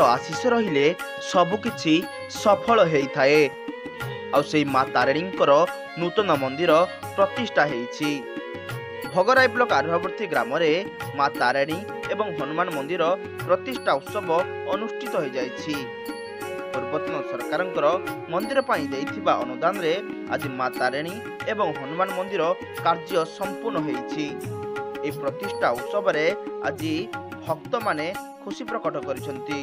आशीष रहिले सबकिछि सफल होइथाए। आ सेई माँ तारिणींकर नूतन मंदिर प्रतिष्ठा हेइछि। भोगराई ब्लॉक आरभावर्ती ग्राम में माँ तारिणी एवं हनुमान मंदिर प्रतिष्ठा उत्सव अनुष्ठित हो जाइछि। पूर्वतन सरकारंकर मंदिर पाई देइथिबा अनुदान रे आज माँ तारिणी एवं हनुमान मंदिर कार्य संपूर्ण होइछि। ए प्रतिष्ठा उत्सव रे आज भक्त माने खुशी प्रकट करिसंती।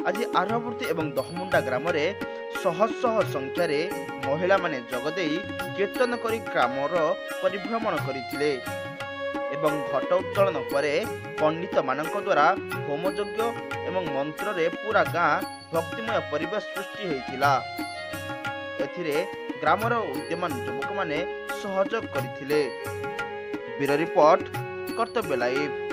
आज आरभावर्ती एवं दहमुंडा ग्राम रे शह शह संख्यार महिला माने जगदे कीर्तन करी ग्रामर परिभ्रमण करथिले एवं घट उत्तोलन परे पंडित मानक द्वारा होमयज्ञ एवं मंत्र रे पूरा गाँ भक्तिमय परिवेश सृष्टि होइथिला। एथिरे ग्रामर उद्यमान युवक माने सहयोग करथिले। ब्यूरो रिपोर्ट कर्तव्य लाइव।